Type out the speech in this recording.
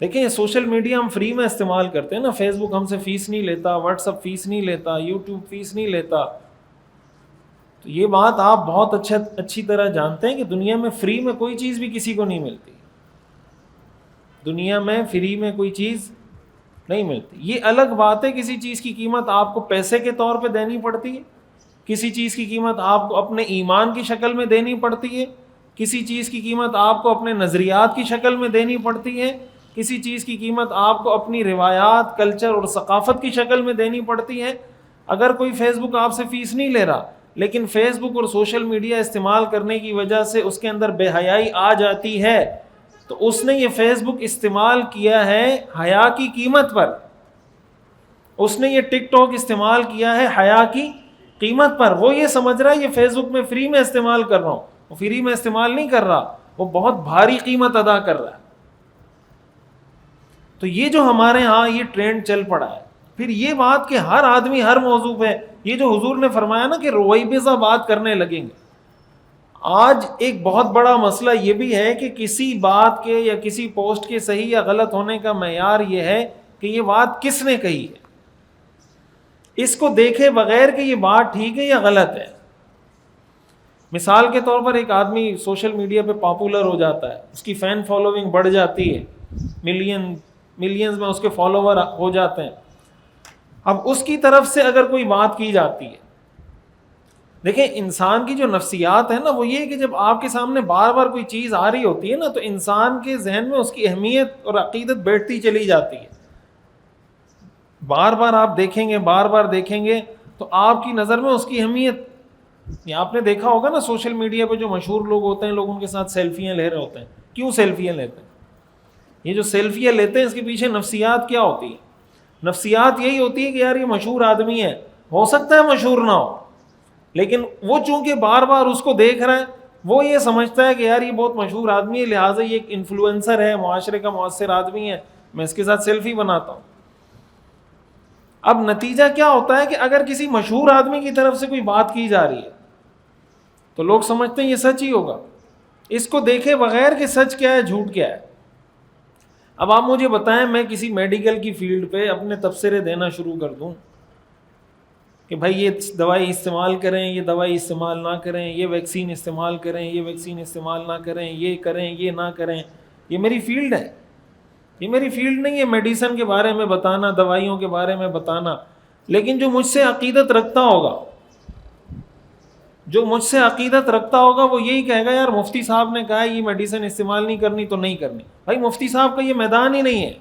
دیکھیں یہ social media ہم فری میں استعمال کرتے ہیں نا، فیس بک ہم سے فیس نہیں لیتا، واٹس ایپ فیس نہیں لیتا، یوٹیوب فیس نہیں لیتا. تو یہ بات آپ بہت اچھی طرح جانتے ہیں کہ دنیا میں فری میں کوئی چیز بھی کسی کو نہیں ملتی. دنیا میں فری میں کوئی چیز نہیں ملتی. یہ الگ بات ہے کسی چیز کی قیمت آپ کو پیسے کے طور پہ دینی پڑتی ہے، کسی چیز کی قیمت آپ کو اپنے ایمان کی شکل میں دینی پڑتی ہے، کسی چیز کی قیمت آپ کو اپنے نظریات کی شکل میں دینی پڑتی ہے، کسی چیز کی قیمت آپ کو اپنی روایات، کلچر اور ثقافت کی شکل میں دینی پڑتی ہے. اگر کوئی فیس بک آپ سے فیس نہیں لے رہا، لیکن فیس بک اور سوشل میڈیا استعمال کرنے کی وجہ سے اس کے اندر بے حیائی آ جاتی ہے، تو اس نے یہ فیس بک استعمال کیا ہے حیا کی قیمت پر. اس نے یہ ٹک ٹاک استعمال کیا ہے حیا کی قیمت پر. وہ یہ سمجھ رہا ہے یہ فیس بک میں فری میں استعمال کر رہا ہوں، وہ فری میں استعمال نہیں کر رہا، وہ بہت بھاری قیمت ادا کر رہا ہے. تو یہ جو ہمارے ہاں یہ ٹرینڈ چل پڑا ہے. پھر یہ بات کہ ہر آدمی ہر موضوع پہ، یہ جو حضور نے فرمایا نا کہ رویبضہ بات کرنے لگیں گے. آج ایک بہت بڑا مسئلہ یہ بھی ہے کہ کسی بات کے یا کسی پوسٹ کے صحیح یا غلط ہونے کا معیار یہ ہے کہ یہ بات کس نے کہی ہے، اس کو دیکھے بغیر کہ یہ بات ٹھیک ہے یا غلط ہے. مثال کے طور پر ایک آدمی سوشل میڈیا پہ پاپولر ہو جاتا ہے، اس کی فین فالوئنگ بڑھ جاتی ہے، ملینز میں اس کے فالوور ہو جاتے ہیں. اب اس کی طرف سے اگر کوئی بات کی جاتی ہے، دیکھیں انسان کی جو نفسیات ہے نا وہ یہ ہے کہ جب آپ کے سامنے بار بار کوئی چیز آ رہی ہوتی ہے نا تو انسان کے ذہن میں اس کی اہمیت اور عقیدت بیٹھتی چلی جاتی ہے. بار بار آپ دیکھیں گے، بار بار دیکھیں گے تو آپ کی نظر میں اس کی اہمیت، یہ آپ نے دیکھا ہوگا نا سوشل میڈیا پہ جو مشہور لوگ ہوتے ہیں، لوگ ان کے ساتھ سیلفیاں لے رہے ہوتے ہیں. کیوں سیلفیاں لیتے ہیں؟ یہ جو سیلفیاں لیتے ہیں اس کے پیچھے نفسیات کیا ہوتی ہے؟ نفسیات یہی ہوتی ہے کہ یار یہ مشہور آدمی ہے، ہو سکتا ہے مشہور نہ ہو، لیکن وہ چونکہ بار بار اس کو دیکھ رہا ہے، وہ یہ سمجھتا ہے کہ یار یہ بہت مشہور آدمی ہے، لہٰذا یہ ایک انفلوئنسر ہے، معاشرے کا مؤثر آدمی ہے، میں اس کے ساتھ سیلفی بناتا ہوں. اب نتیجہ کیا ہوتا ہے کہ اگر کسی مشہور آدمی کی طرف سے کوئی بات کی جا رہی ہے تو لوگ سمجھتے ہیں یہ سچ ہی ہوگا، اس کو دیکھے بغیر کہ سچ کیا ہے جھوٹ کیا ہے. اب آپ مجھے بتائیں میں کسی میڈیکل کی فیلڈ پہ اپنے تبصرے دینا شروع کر دوں کہ بھائی یہ دوائی استعمال کریں، یہ دوائی استعمال نہ کریں، یہ ویکسین استعمال کریں، یہ ویکسین استعمال نہ کریں، یہ کریں، یہ نہ کریں. یہ میری فیلڈ ہے، یہ میری فیلڈ نہیں ہے میڈیسن کے بارے میں بتانا، دوائیوں کے بارے میں بتانا. لیکن جو مجھ سے عقیدت رکھتا ہوگا، جو مجھ سے عقیدت رکھتا ہوگا وہ یہی کہے گا یار مفتی صاحب نے کہا ہے یہ میڈیسن استعمال نہیں کرنی تو نہیں کرنی. بھائی مفتی صاحب کا یہ میدان ہی نہیں ہے.